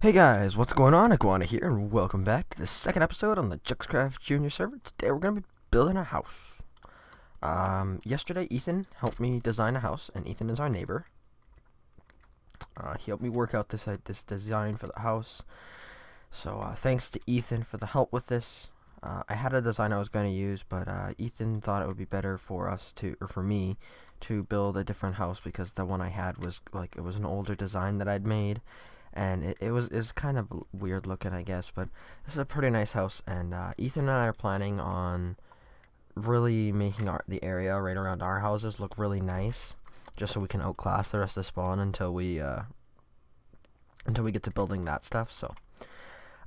Hey guys, what's going on? Iguana here, and welcome back to the second episode on the JuxCraft Jr. server. Today we're going to be building a house. Yesterday Ethan helped me design a house, and Ethan is our neighbor. He helped me work out this design for the house. So thanks to Ethan for the help with this. I had a design I was going to use, but Ethan thought it would be better for me to build a different house because the one I had was it was an older design that I'd made. And it was kind of weird looking, I guess, but this is a pretty nice house, and Ethan and I are planning on really making the area right around our houses look really nice, just so we can outclass the rest of the spawn until we get to building that stuff. So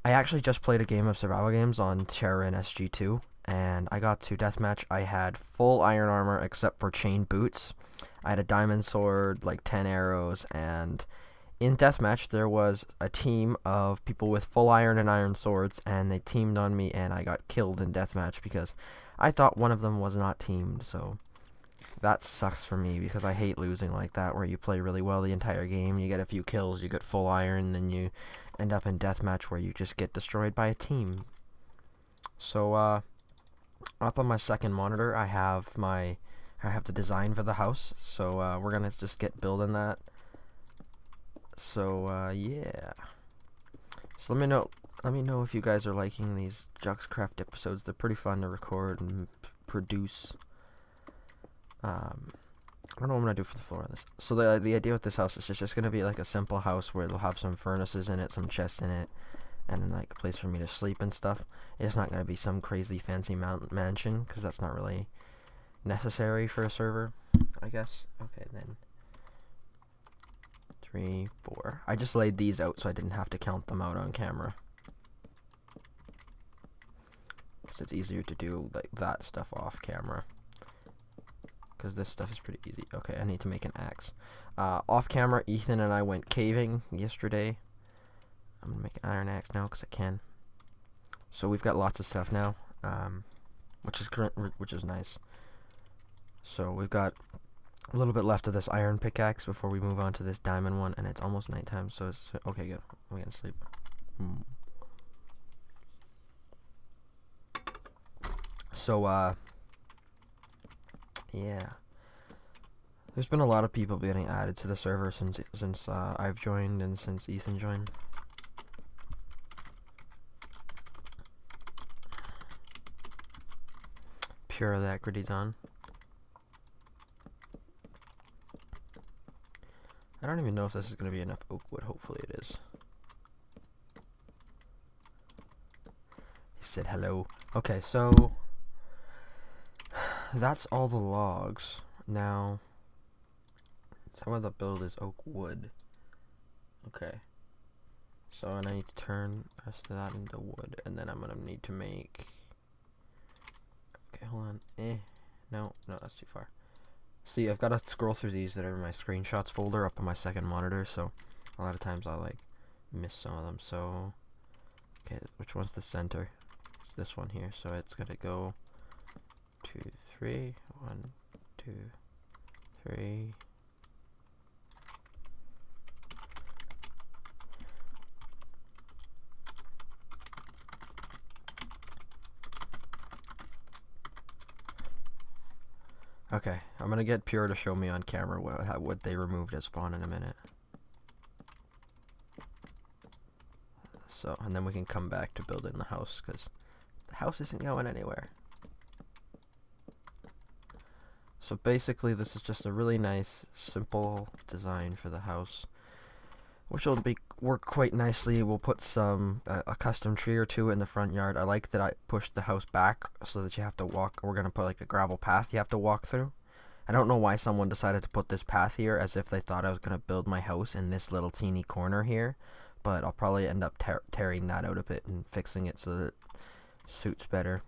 I actually just played a game of survival games on Terra and SG2, and I got to deathmatch. I had full iron armor except for chain boots. I had a diamond sword, like 10 arrows, and in deathmatch, there was a team of people with full iron and iron swords, and they teamed on me, and I got killed in deathmatch because I thought one of them was not teamed. So that sucks for me because I hate losing like that, where you play really well the entire game, you get a few kills, you get full iron, then you end up in deathmatch where you just get destroyed by a team. So up on my second monitor, I have the design for the house. So we're gonna just get building that. So yeah. So let me know if you guys are liking these JuxCraft episodes. They're pretty fun to record and produce. I don't know what I'm gonna do for the floor of this. So the idea with this house is it's just gonna be like a simple house where it'll have some furnaces in it, some chests in it, and like a place for me to sleep and stuff. It's not gonna be some crazy fancy mansion because that's not really necessary for a server, I guess. Okay, then. 3, 4. I just laid these out so I didn't have to count them out on camera. Because it's easier to do like that stuff off camera. Because this stuff is pretty easy. Okay, I need to make an axe. Off camera, Ethan and I went caving yesterday. I'm going to make an iron axe now because I can. So we've got lots of stuff now. Which is nice. So we've got a little bit left of this iron pickaxe before we move on to this diamond one, and it's almost nighttime, so it's okay. Good, we can sleep. So yeah, there's been a lot of people getting added to the server since I've joined and since Ethan joined. Pure that gritty's on. I don't even know if this is going to be enough oak wood. Hopefully it is. He said hello. Okay, so that's all the logs. Now, some of the build is oak wood. Okay. So I need to turn the rest of that into wood, and then I'm going to need to make... Okay, hold on. No, that's too far. See, I've got to scroll through these that are in my screenshots folder up on my second monitor, so a lot of times I like miss some of them. So, okay, which one's the center? It's this one here. So it's gonna go 2, 3, 1, 2, 3. Okay, I'm gonna get Pure to show me on camera what they removed at spawn in a minute. So, and then we can come back to building the house, because the house isn't going anywhere. So basically, this is just a really nice, simple design for the house, which will work quite nicely. We'll put a custom tree or two in the front yard. I like that I pushed the house back so that you have to walk. We're gonna put like a gravel path you have to walk through. I don't know why someone decided to put this path here, as if they thought I was gonna build my house in this little teeny corner here. But I'll probably end up tearing that out a bit and fixing it so that it suits better.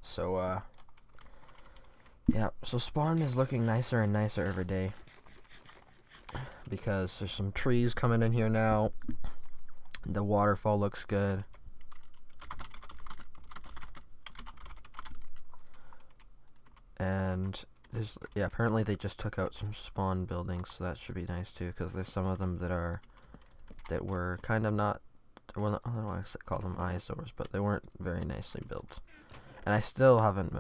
So, yeah, so spawn is looking nicer and nicer every day, because there's some trees coming in here now. The waterfall looks good. yeah, apparently they just took out some spawn buildings, so that should be nice too, because there's some of them that were kind of not, well, I don't want to call them eyesores, but they weren't very nicely built. And I still haven't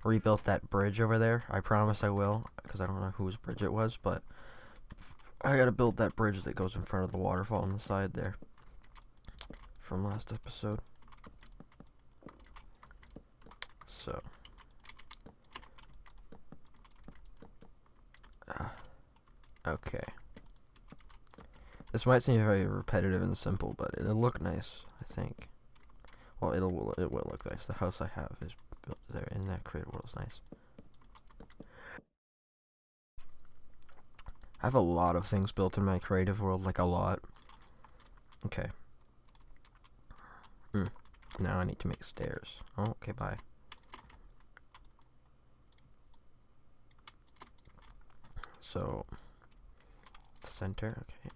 rebuilt that bridge over there. I promise I will, because I don't know whose bridge it was, but I gotta build that bridge that goes in front of the waterfall on the side there from last episode. So okay, this might seem very repetitive and simple, but it'll look nice, I think. Well, it will look nice. The house I have is built there in that creative world is nice. I have a lot of things built in my creative world, like a lot. Okay. Now I need to make stairs. Oh, okay, bye. So, center, okay.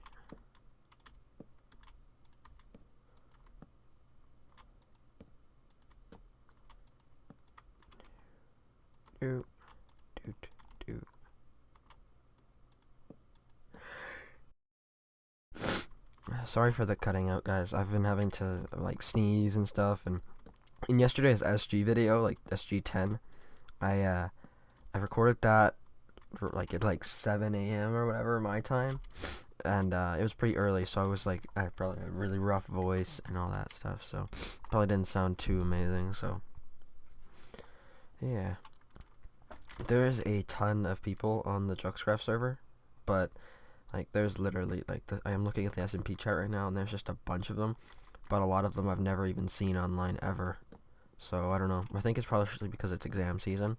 Do. Sorry for the cutting out, guys. I've been having to like sneeze and stuff, and in yesterday's SG video, like SG10, I recorded that for like at like 7 a.m. or whatever my time, and it was pretty early, so I was like, I probably had a really rough voice and all that stuff, so probably didn't sound too amazing. So yeah, there is a ton of people on the JuxCraft server, but like there's literally like I am looking at the SMP chat right now, and there's just a bunch of them, but a lot of them I've never even seen online ever. So I don't know. I think it's probably because it's exam season,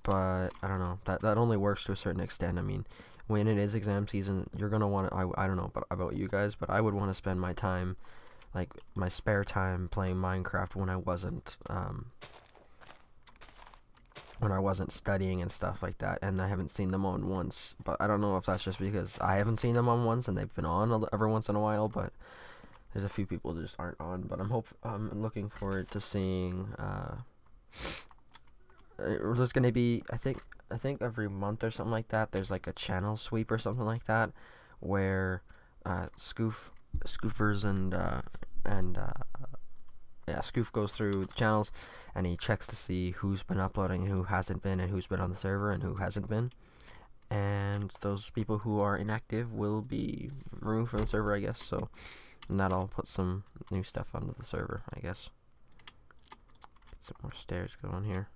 but I don't know. That only works to a certain extent. I mean, when it is exam season, you're gonna want to. I don't know about you guys, but I would want to spend my time, like my spare time, playing Minecraft when I wasn't studying and stuff like that, and I haven't seen them on once. But I don't know if that's just because I haven't seen them on once and they've been on every once in a while, but there's a few people that just aren't on. But I'm looking forward to seeing there's gonna be I think every month or something like that, there's like a channel sweep or something like that, where Scoofers and yeah, Scoof goes through the channels and he checks to see who's been uploading, who hasn't been, and who's been on the server and who hasn't been. And those people who are inactive will be removed from the server, I guess. So, and that'll put some new stuff onto the server, I guess. Get some more stairs going here.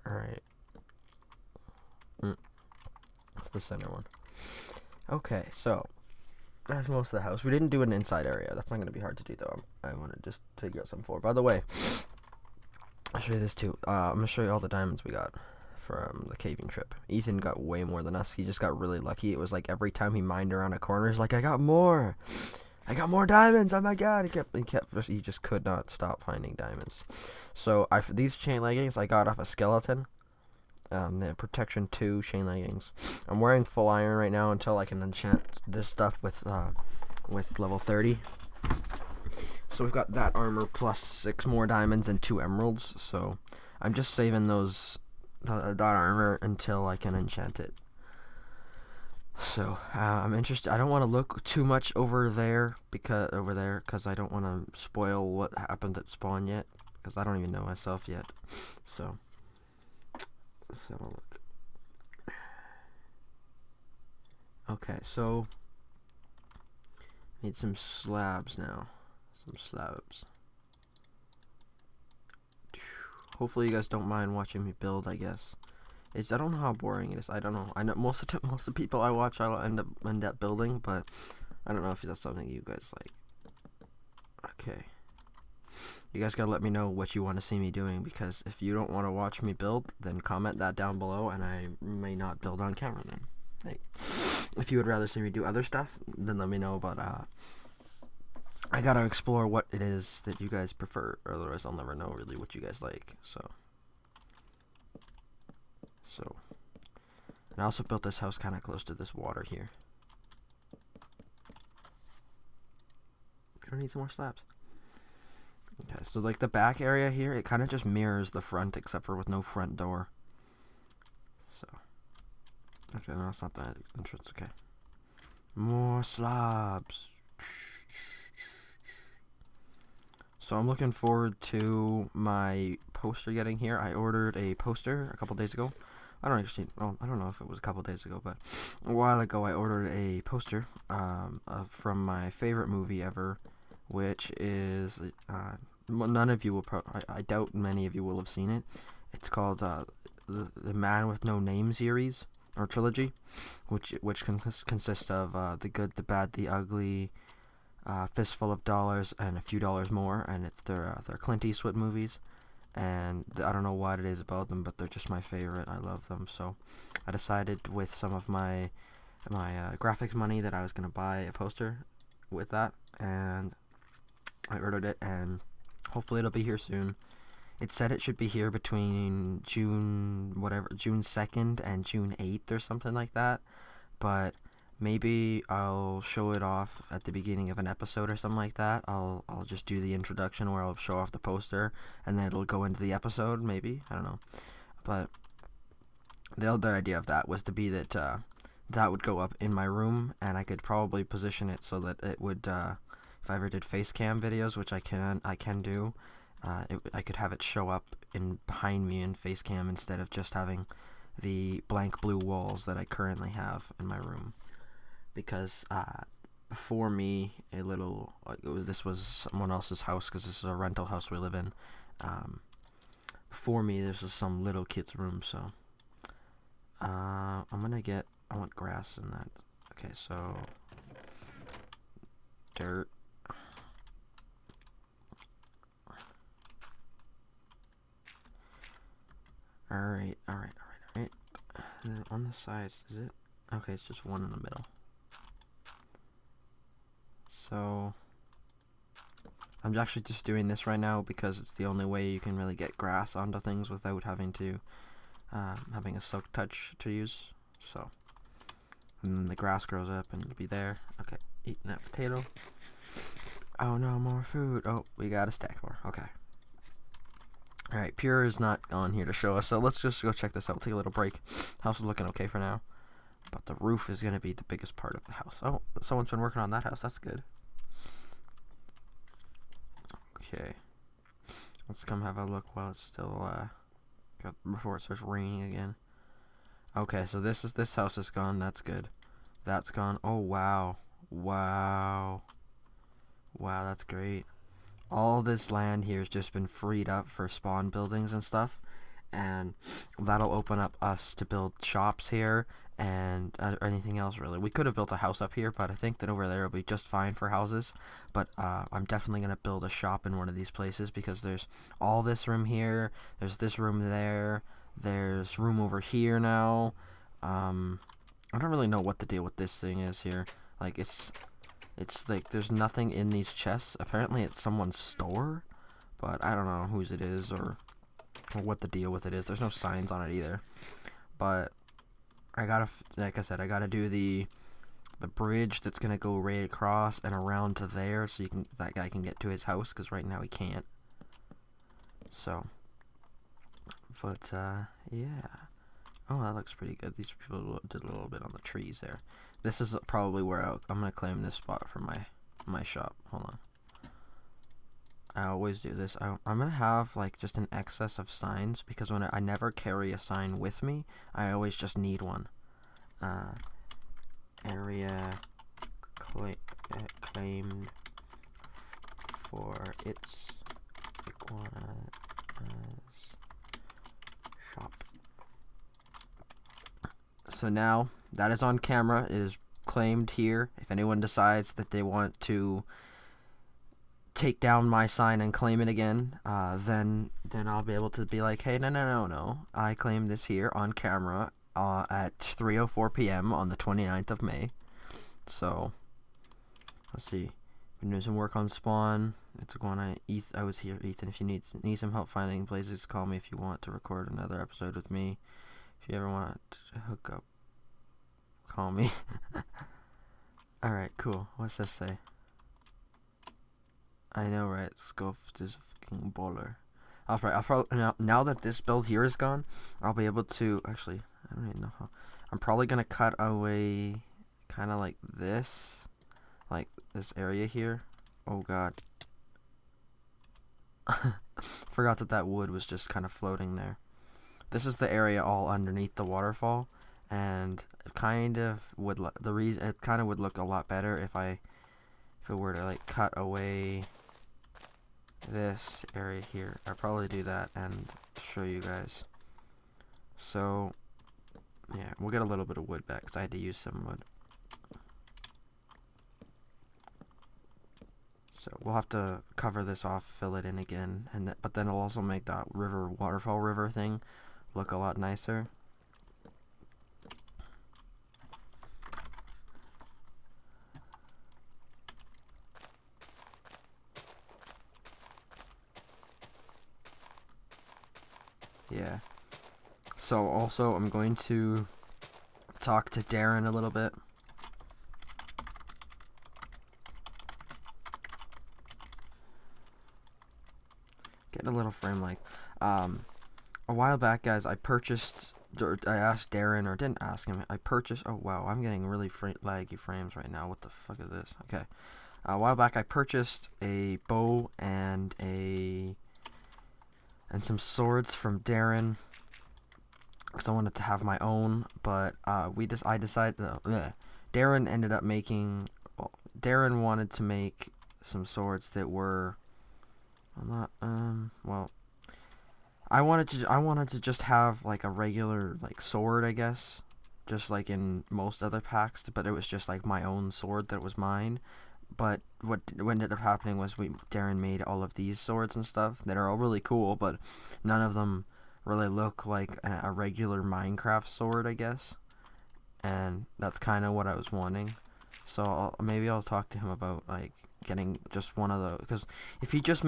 Alright. That's the center one. Okay, so that's most of the house. We didn't do an inside area. That's not going to be hard to do, though. I want to just figure out some floor. By the way, I'll show you this, too. I'm going to show you all the diamonds we got from the caving trip. Ethan got way more than us. He just got really lucky. It was like every time he mined around a corner, he's like, I got more diamonds. Oh my god. He just could not stop finding diamonds. So these chain leggings I got off a skeleton. The protection 2 chain leggings. I'm wearing full iron right now until I can enchant this stuff with level 30. So we've got that armor plus 6 more diamonds and 2 emeralds. So I'm just saving that armor until I can enchant it. So I'm interested. I don't want to look too much over there because I don't want to spoil what happened at spawn yet, because I don't even know myself yet. So let's have a look. Okay, so need some slabs now. Some slabs. Hopefully you guys don't mind watching me build, I guess. I don't know how boring it is. I don't know. I know most of the people I watch I'll end up building, but I don't know if that's something you guys like. Okay. You guys gotta let me know what you want to see me doing, because if you don't want to watch me build, then comment that down below, and I may not build on camera then. Like, if you would rather see me do other stuff, then let me know, but I gotta explore what it is that you guys prefer, or otherwise I'll never know really what you guys like. So, and I also built this house kind of close to this water here. gonna need some more slabs. Okay, so like the back area here, it kind of just mirrors the front, except for with no front door. So, okay, no, it's not the entrance. Okay, more slabs. So I'm looking forward to my poster getting here. I ordered a poster a couple days ago. I don't know if it was a couple days ago, but a while ago I ordered a poster from my favorite movie ever, which is none of you will I doubt many of you will have seen it. It's called the Man with No Name series or trilogy, which consists of The Good, the Bad, the Ugly, Fistful of Dollars, and A Few Dollars More, and it's their Clint Eastwood movies. And I don't know what it is about them, but they're just my favorite. I love them. So I decided with some of my graphics money that I was going to buy a poster with that, and I ordered it, and hopefully it'll be here soon. It said it should be here between June 2nd and June 8th or something like that, but maybe I'll show it off at the beginning of an episode or something like that. I'll just do the introduction where I'll show off the poster, and then it'll go into the episode, maybe. I don't know. But the other idea of that was to be that that would go up in my room, and I could probably position it so that it would, if I ever did face cam videos, which I can do, I could have it show up behind me in face cam instead of just having the blank blue walls that I currently have in my room. Because before me, this was someone else's house, because this is a rental house we live in. Before me, this was some little kid's room, so I want grass in that. Okay, so dirt. Alright. On the sides, is it? Okay, it's just one in the middle. So I'm actually just doing this right now because it's the only way you can really get grass onto things without having to having a silk touch to use. So, and then the grass grows up and it'll be there. Okay, eating that potato. Oh no, more food. Oh, we got a stack more. Okay. Alright, Pure is not on here to show us, so let's just go check this out. Take a little break. House is looking okay for now. But the roof is going to be the biggest part of the house. Oh, someone's been working on that house. That's good. Okay. Let's come have a look while it's still, before it starts raining again. Okay, so this house is gone. That's good. That's gone. Oh, wow. Wow, that's great. All this land here has just been freed up for spawn buildings and stuff. And that'll open up us to build shops here and anything else, really. We could have built a house up here, but I think that over there will be just fine for houses. But I'm definitely going to build a shop in one of these places, because there's all this room here, there's this room there, there's room over here now. I don't really know what the deal with this thing is here. Like, it's like there's nothing in these chests. Apparently it's someone's store, but I don't know whose it is or what the deal with it is. There's no signs on it either. But like I said, I gotta do the bridge that's gonna go right across and around to there, so that guy can get to his house, because right now he can't. So, but yeah. Oh, that looks pretty good. These people did a little bit on the trees there. This is probably where I'm gonna claim this spot for my shop. Hold on. I always do this. I'm gonna have like just an excess of signs, because when I never carry a sign with me, I always just need one. Area claimed for ItsIguana shop. So now that is on camera. It is claimed here. If anyone decides that they want to take down my sign and claim it again, then I'll be able to be like, hey, no, I claim this here on camera at 3:04 p.m. on the 29th of May. So let's see. Been doing some work on spawn. ItsIguana. I was here, Ethan. If you need some help finding places, call me if you want to record another episode with me. If you ever want to hook up, call me. Alright, cool. What's this say? I know, right? Scuffed is a fucking baller. I'll probably now that this build here is gone, I'll be able to actually. I don't even know how. I'm probably gonna cut away, kind of like this area here. Oh God. Forgot that wood was just kind of floating there. This is the area all underneath the waterfall, and it kind of would it kind of would look a lot better if it were to like cut away this area here. I'll probably do that and show you guys. So yeah, we'll get a little bit of wood back because I had to use some wood. So we'll have to cover this off, fill it in again, and but then it'll also make that waterfall river thing look a lot nicer. Yeah. So also I'm going to talk to Darren a little bit. Getting a little frame like. A while back, guys, I asked Darren, or didn't ask him, I purchased, oh wow, I'm getting really laggy frames right now, what the fuck is this? Okay. A while back, I purchased a bow and some swords from Darren, because I wanted to have my own, but I decided, Darren ended up making, Darren wanted to make some swords that were, I wanted to just have like a regular like sword, I guess, just like in most other packs, but it was just like my own sword that was mine. But what ended up happening was Darren made all of these swords and stuff that are all really cool, but none of them really look like a regular Minecraft sword, I guess. And that's kind of what I was wanting. So maybe I'll talk to him about like getting just one of those, because if he just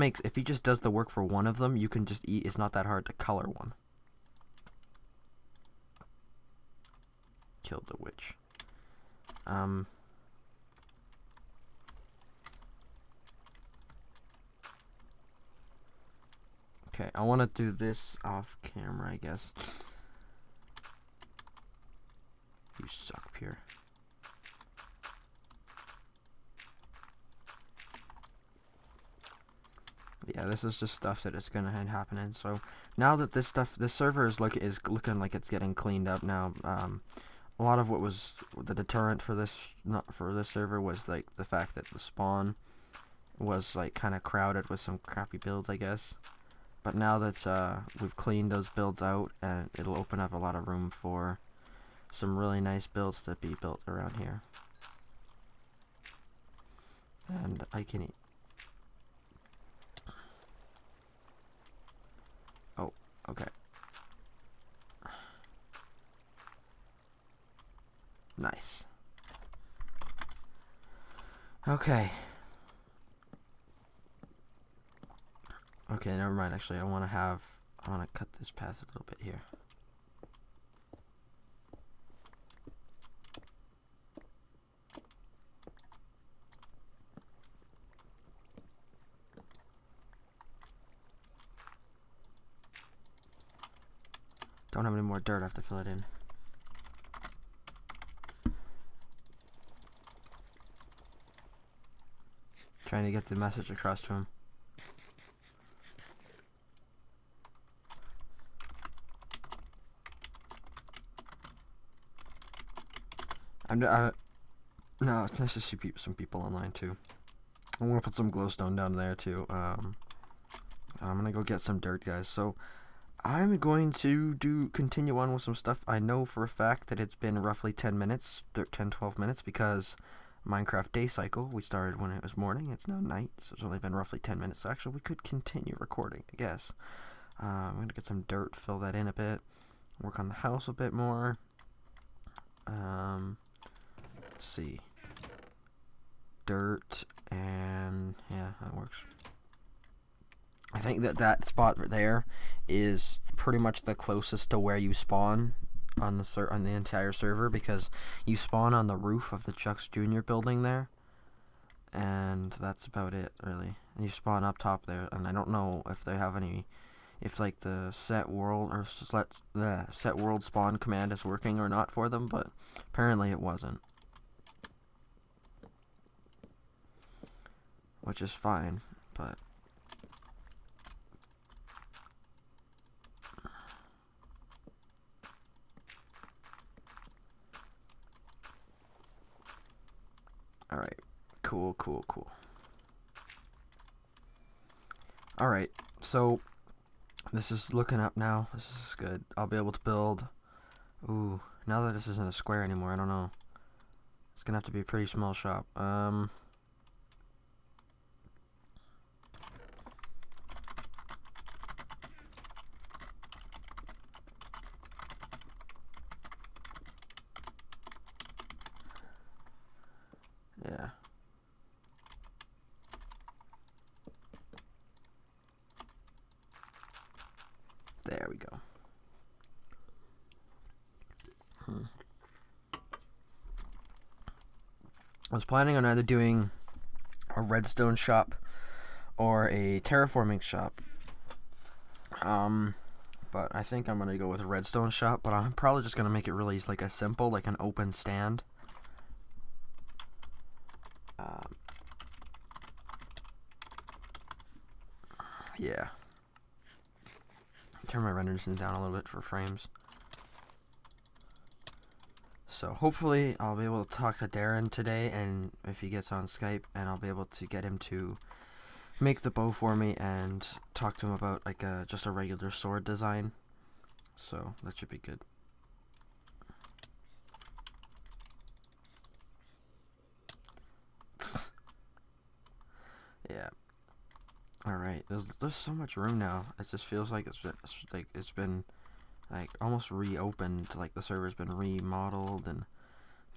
does the work for one of them, you can just it's not that hard to color one. Killed the witch. Okay, I want to do this off camera, I guess. You suck, Pierre. Yeah, this is just stuff that is gonna end happening. So now that this server is looking like it's getting cleaned up now. A lot of what was the deterrent for this server was like the fact that the spawn was like kind of crowded with some crappy builds, I guess. But now that we've cleaned those builds out, and it'll open up a lot of room for some really nice builds to be built around here. And I can eat. Oh, okay. Nice. Okay. Okay, never mind. Actually, I want to cut this path a little bit here. Don't have any more dirt. I have to fill it in. Trying to get the message across to him. No, it's nice to see some people online too. I'm gonna put some glowstone down there too. I'm gonna go get some dirt, guys. So I'm going to continue on with some stuff. I know for a fact that it's been roughly 10 minutes, 12 minutes, because Minecraft day cycle, we started when it was morning, it's now night, so it's only been roughly 10 minutes, so actually we could continue recording, I guess. I'm going to get some dirt, fill that in a bit, work on the house a bit more. Let's see. Dirt, and yeah, that works. I think that spot right there is pretty much the closest to where you spawn on the entire server, because you spawn on the roof of the JuxCraft Jr. building there, and that's about it, really. And you spawn up top there, and I don't know if they have any, if like the set world or set world spawn command is working or not for them, but apparently it wasn't, which is fine, but alright, cool. Alright, so this is looking up now. This is good. I'll be able to build. Ooh, now that this isn't a square anymore, I don't know. It's gonna have to be a pretty small shop. Yeah. There we go. I was planning on either doing a redstone shop or a terraforming shop. But I think I'm gonna go with a redstone shop, but I'm probably just gonna make it really like a simple, like an open stand. Yeah. Turn my renders down a little bit for frames. So hopefully I'll be able to talk to Darren today, and if he gets on Skype, and I'll be able to get him to make the bow for me and talk to him about like just a regular sword design. So that should be good. Yeah. All right. There's so much room now. It just feels like it's been like almost reopened. Like the server's been remodeled, and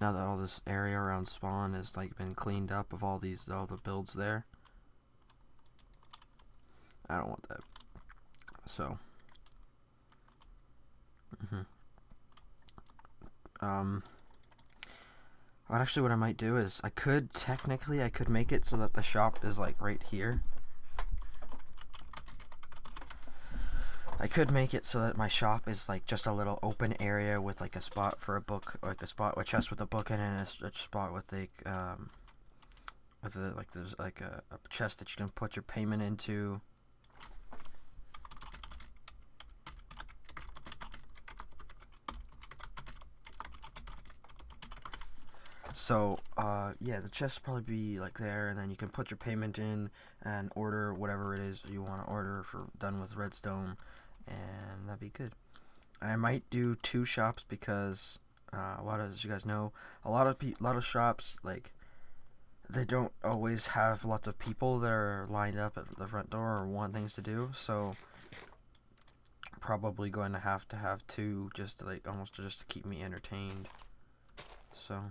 now that all this area around spawn has like been cleaned up of all the builds there. I don't want that. So. What I might do is I could make it so that the shop is like right here. I could make it so that my shop is like just a little open area with like a spot for a book, like a spot with a chest with a book in it, and a spot with like there's like a chest that you can put your payment into. So, yeah, the chest will probably be like there, and then you can put your payment in and order whatever it is you want to order for done with redstone, and that'd be good. I might do 2 shops because, as you guys know, a lot of shops, like, they don't always have lots of people that are lined up at the front door or want things to do, so probably going to have 2 just to, like, almost just to keep me entertained. So.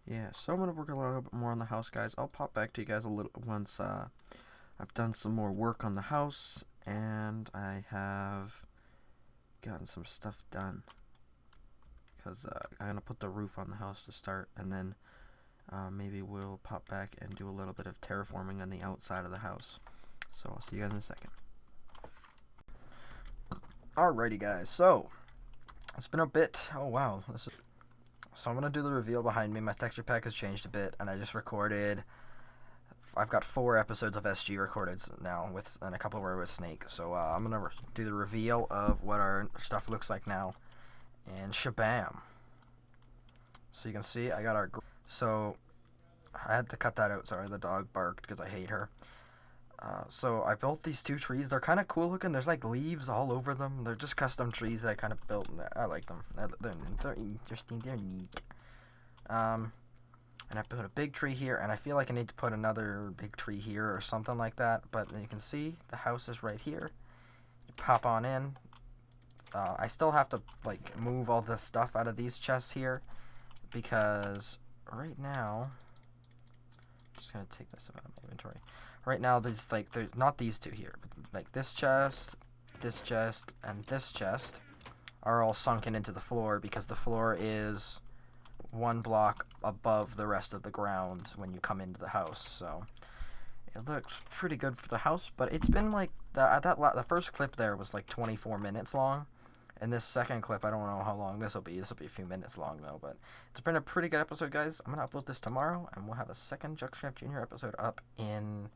Yeah, so I'm going to work a little bit more on the house, guys. I'll pop back to you guys a little once I've done some more work on the house, and I have gotten some stuff done. Because I'm going to put the roof on the house to start, and then maybe we'll pop back and do a little bit of terraforming on the outside of the house. So I'll see you guys in a second. Alrighty, guys, so it's been a bit. Oh, wow. So I'm going to do the reveal behind me. My texture pack has changed a bit, and I just recorded. I've got 4 episodes of SG recorded now, and a couple were with Snake. So I'm going to do the reveal of what our stuff looks like now. And shabam. So you can see I got our. So I had to cut that out. Sorry, the dog barked because I hate her. So I built these 2 trees. They're kind of cool looking. There's like leaves all over them. They're just custom trees that I kind of built. I like them. They're interesting. They're neat. And I put a big tree here, and I feel like I need to put another big tree here or something like that. But you can see the house is right here. You pop on in. I still have to like move all the stuff out of these chests here because right now, I'm just gonna take this out of my inventory. Right now, there's not these 2 here, but like this chest, and this chest are all sunken into the floor because the floor is one block above the rest of the ground when you come into the house. So it looks pretty good for the house, but it's been like the first clip there was like 24 minutes long, and this second clip, I don't know how long this will be. This will be a few minutes long though, but it's been a pretty good episode, guys. I'm gonna upload this tomorrow, and we'll have a second JuxCraft Jr. episode up in,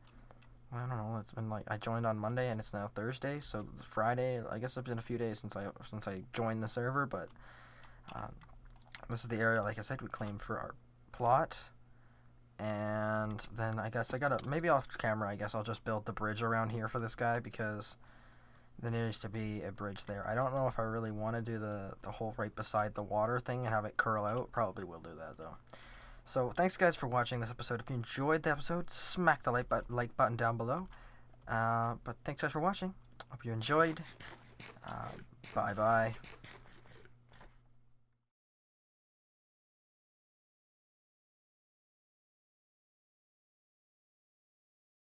I don't know. It's been like, I joined on Monday and it's now Thursday, so Friday. I guess it's been a few days since I joined the server, but this is the area, like I said, we claimed for our plot. And then I guess maybe off camera, I guess I'll just build the bridge around here for this guy, because there needs to be a bridge there. I don't know if I really want to do the hole right beside the water thing and have it curl out. Probably will do that though. So thanks guys for watching this episode. If you enjoyed the episode, smack the like button down below. But thanks guys for watching. Hope you enjoyed. Bye bye.